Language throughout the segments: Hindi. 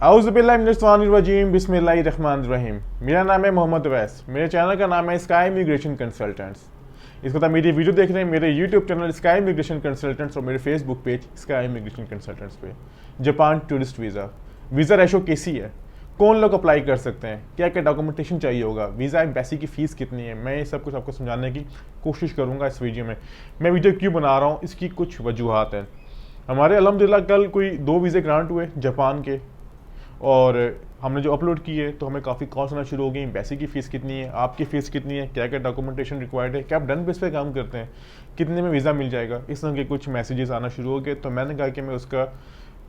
औज़ुबिल्लाहिमिनश्शैतानिर्रजीम बिस्मिल्लाहिर्रहमानिर्रहीम। मेरा नाम है मोहम्मद अवैस। मेरे चैनल का नाम है स्काई इमिग्रेशन कंसल्टेंट्स। इसको तो मेरी वीडियो देख रहे हैं मेरे YouTube channel sky immigration consultants और मेरे Facebook page sky immigration consultants पे। जापान टूरिस्ट वीज़ा रेशो कैसी है, कौन लोग अप्लाई कर सकते हैं, क्या क्या डॉक्यूमेंटेशन चाहिए होगा, वीज़ा एम्बेसी की फ़ीस कितनी है, मैं ये सब कुछ आपको समझाने की कोशिश करूँगा इस वीडियो में। मैं वीडियो क्यों बना रहा हूँ, इसकी कुछ वजूहत हैं। हमारे अल्हम्दुलिल्लाह कल कोई 2 वीज़े ग्रांट हुए जापान के, और हमने जो अपलोड किए तो हमें काफ़ी कॉल्स आना शुरू हो गई। एम्बेसी की फ़ीस कितनी है, आपकी फ़ीस कितनी है, क्या क्या डॉक्यूमेंटेशन रिक्वायर्ड है, क्या आप डन बेस पे काम करते हैं, कितने में वीज़ा मिल जाएगा, इस तरह के कुछ मैसेजेस आना शुरू हो गए। तो मैंने कहा कि मैं उसका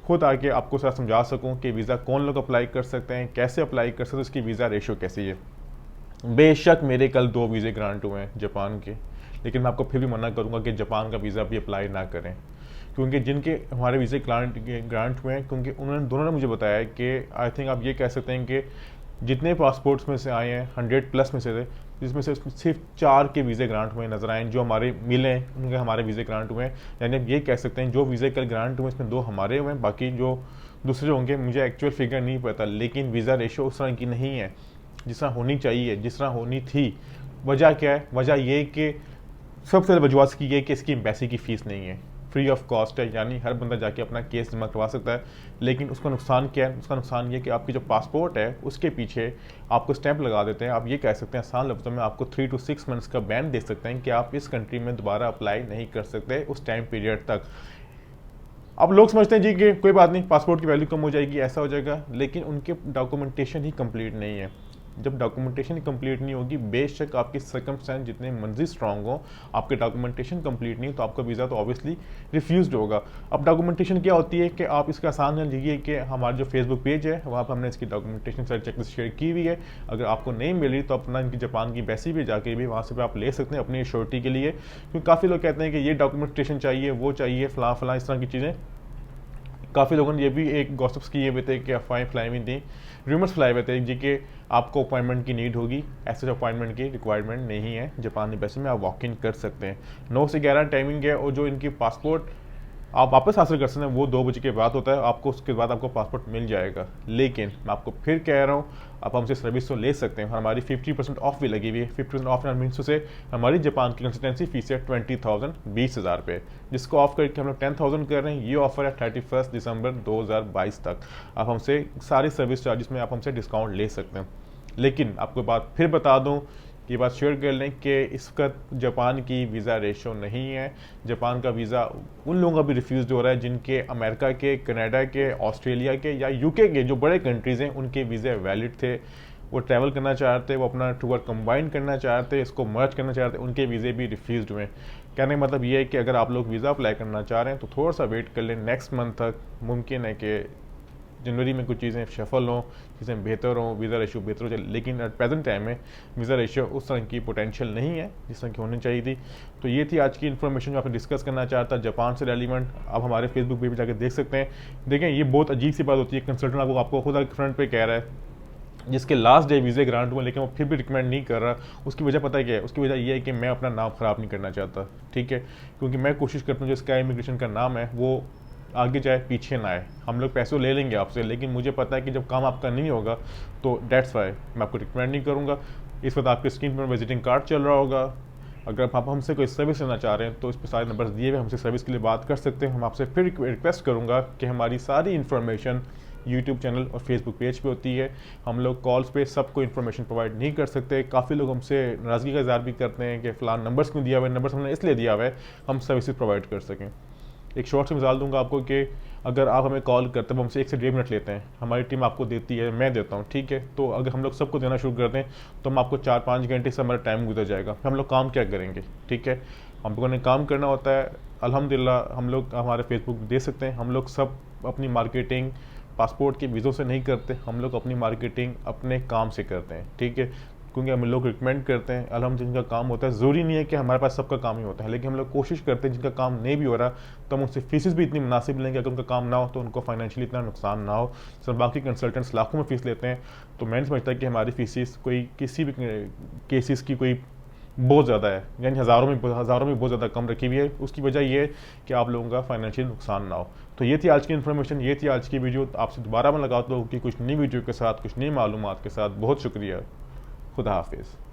खुद आके आपको साथ समझा सकूं कि वीज़ा कौन लोग अप्लाई कर सकते हैं, कैसे अप्लाई कर सकते हैं, उसकी वीज़ा रेशो कैसी है। बेशक मेरे कल 2 वीज़े ग्रांट हुए हैं जापान के, लेकिन मैं आपको फिर भी मना करूंगा कि जापान का वीज़ा भी अप्लाई ना करें, क्योंकि जिनके हमारे वीज़े ग्रांट हुए हैं, क्योंकि उन्होंने दोनों ने मुझे बताया कि आई थिंक आप ये कह सकते हैं कि जितने पासपोर्ट्स में से आए हैं 100 प्लस में से थे, जिसमें से सिर्फ 4 के वीज़े ग्रांट हुए नजर आए जो हमारे मिले हैं, उनके हमारे वीज़े ग्रांट हुए हैं। यानी आप ये कह सकते हैं जो वीज़े कल ग्रांट हुए इसमें 2 हमारे हुए हैं, बाकी जो दूसरे होंगे मुझे एक्चुअल फिगर नहीं पता, लेकिन वीज़ा रेशो उस तरह की नहीं है जिस तरह होनी चाहिए, जिस तरह होनी थी। वजह क्या है? वजह ये कि सबसे ज़्यादा वजूहत की है कि इसकी एम्बेसी की फ़ीस नहीं है, फ्री ऑफ कॉस्ट है, यानी हर बंदा जाके अपना केस जमा करवा सकता है। लेकिन उसका नुकसान क्या है? उसका नुकसान ये कि आपकी जो पासपोर्ट है उसके पीछे आपको स्टैंप लगा देते हैं। आप ये कह सकते हैं आसान लफ्ज़ों में आपको 3 to 6 मंथ्स का बैन दे सकते हैं कि आप इस कंट्री में दोबारा अप्लाई नहीं कर सकते उस टाइम पीरियड तक। अब लोग समझते हैं जी कि कोई बात नहीं, पासपोर्ट की वैल्यू कम हो जाएगी, ऐसा हो जाएगा, लेकिन उनके डॉक्यूमेंटेशन ही कंप्लीट नहीं है। जब डॉक्यूमेंटेशन कंप्लीट नहीं होगी, बेशक आपकी सर्कमस्टेंस जितने मर्जी स्ट्रांग हो, आपके डॉक्यूमेंटेशन कंप्लीट नहीं तो आपका वीज़ा तो ऑब्वियसली रिफ्यूज्ड होगा। अब डॉक्यूमेंटेशन क्या होती है कि आप इसका आसान लीजिए कि हमारा जो फेसबुक पेज है वहाँ पर हमने इसकी डॉक्यूमेंटेशन सारी चेकलिस्ट शेयर की हुई है। अगर आपको नहीं मिल रही तो अपना इनकी जापान की एम्बेसी पे जाके भी वहाँ से आप ले सकते हैं अपनी श्योरिटी के लिए, क्योंकि काफ़ी लोग कहते हैं कि ये डॉक्यूमेंटेशन चाहिए, वो चाहिए, फलां इस तरह की चीज़ें। काफ़ी लोगों ने ये भी एक गॉसिप्स किए हुए थे कि अफवाहें फैलाई हुई थी, रूमर्स फैलाए हुए थे जी कि आपको अपॉइंटमेंट की नीड होगी। ऐसे अपॉइंटमेंट की रिक्वायरमेंट नहीं है, जापान एम्बेसी में आप वॉक इन कर सकते हैं। 9 से 11 टाइमिंग है, और जो इनकी पासपोर्ट आप वापस हासिल कर सकते हैं वो 2 बजे के बाद होता है, आपको उसके बाद आपको पासपोर्ट मिल जाएगा। लेकिन मैं आपको फिर कह रहा हूँ, आप हमसे सर्विस तो ले सकते हैं, हमारी 50% ऑफ भी लगी हुई है। 50% ऑफ मीन्स से हमारी जापान की कंसल्टेंसी फीस है 20,000 20,000 पे, जिसको ऑफ करके हम लोग 10,000 कर रहे हैं। ये ऑफर है 31 दिसंबर 2022 तक। आप हमसे सारी सर्विस चार्जेस में आप हमसे डिस्काउंट ले सकते हैं। लेकिन आपको बात फिर बता दूं, ये बात शेयर कर लें कि इसका जापान की वीज़ा रेशो नहीं है। जापान का वीज़ा उन लोगों का भी रिफ्यूज़ हो रहा है जिनके अमेरिका के, कनाडा के, ऑस्ट्रेलिया के या यूके के जो बड़े कंट्रीज़ हैं उनके वीज़े वैलिड थे, वो ट्रैवल करना चाहते, वो अपना टूर कंबाइन करना चाहते, इसको मर्ज करना चाहते, उनके वीज़े भी रिफ्यूज़ हुए। कहने का मतलब ये है कि अगर आप लोग वीज़ा अप्लाई करना चाह रहे हैं तो थोड़ा सा वेट कर लें, नेक्स्ट मंथ तक मुमकिन है कि जनवरी में कुछ चीज़ें सफल हों, चीज़ें बेहतर हों, वीज़ा रेशियो बेहतर हो जाए। लेकिन एट प्रेजेंट टाइम में वीज़ा रेशियो उस तरह की पोटेंशियल नहीं है जिस तरह की होनी चाहिए थी। तो ये थी आज की इन्फॉर्मेशन जो आपने डिस्कस करना चाहता जापान से रेलिवेंट। आप हमारे फेसबुक पेज पर जाकर देख सकते हैं। देखें, ये बहुत अजीब सी बात होती है, कंसल्टेंट आपको खुद फ्रंट पे कह रहा है जिसके लास्ट डे वीज़े ग्रांट हुए, लेकिन वो फिर भी रिकमेंड नहीं कर रहा। उसकी वजह पता है क्या है? उसकी वजह ये है कि मैं अपना नाम ख़राब नहीं करना चाहता, ठीक है, क्योंकि मैं कोशिश करता हूँ जो स्काई इमिग्रेशन का नाम है वो आगे जाए पीछे ना आए। हम लोग पैसे ले लेंगे आपसे, लेकिन मुझे पता है कि जब काम आपका नहीं होगा तो डेट्स वाई मैं आपको रिकमेंड नहीं करूँगा। इस वक्त आपके स्क्रीन पर विजिटिंग कार्ड चल रहा होगा, अगर आप हमसे कोई सर्विस लेना चाह रहे हैं तो इस पर सारे नंबर्स दिए हुए, हमसे सर्विस के लिए बात कर सकते हैं। हम आपसे फिर रिक्वेस्ट करूँगा कि हमारी सारी इन्फॉर्मेशन यूट्यूब चैनल और फेसबुक पेज पे होती है। हम लोग कॉल्स पे सबको इन्फॉर्मेशन प्रोवाइड नहीं कर सकते। काफ़ी लोग हमसे नाराज़गी का इज़हार भी करते हैं कि फ़लान नंबर्स क्यों दिया हुआ है, नंबर्स हमने इसलिए दिया हुआ है हम सर्विसेज प्रोवाइड कर सकें। एक शॉर्ट सी मिसाल दूंगा आपको कि अगर आप हमें कॉल करते हैं, हमसे 1 से 1.5 मिनट लेते हैं, हमारी टीम आपको देती है, मैं देता हूँ, ठीक है, तो अगर हम लोग सबको देना शुरू करते हैं तो हम आपको 4-5 घंटे से हमारा टाइम गुजर जाएगा। हम लोग काम क्या करेंगे? ठीक है, हम लोगों ने काम करना होता है। अल्हम्दुलिल्लाह हम लोग हमारे फेसबुक दे सकते हैं। हम लोग सब अपनी मार्केटिंग पासपोर्ट के वीज़ों से नहीं करते, हम लोग अपनी मार्केटिंग अपने काम से करते हैं, ठीक है, क्योंकि हम लोग रिकमेंड करते हैं। अल्हम्दुलिल्लाह जिनका काम होता है, ज़रूरी नहीं है कि हमारे पास सबका काम ही होता है, लेकिन हम लोग कोशिश करते हैं जिनका काम नहीं भी हो रहा तो हम उनसे फीसेस भी इतनी मुनासिब लेंगे अगर उनका काम ना हो तो उनको फाइनेंशियली इतना नुकसान ना हो। सर बाकी कंसल्टेंट्स लाखों में फ़ीस लेते हैं, तो मैं नहीं समझता कि हमारी फीसेस कोई किसी भी केसेस की कोई बहुत ज़्यादा है, यानी हज़ारों में बहुत ज़्यादा कम रखी हुई है। उसकी वजह ये है कि आप लोगों का फाइनेंशियल नुकसान ना हो। तो ये थी आज की इन्फॉर्मेशन, ये थी आज की वीडियो। आपसे दोबारा मैं लगाता हूँ कि कुछ नई वीडियो के साथ, कुछ नई मालूमात के साथ। बहुत शुक्रिया, खुदा हाफिज़।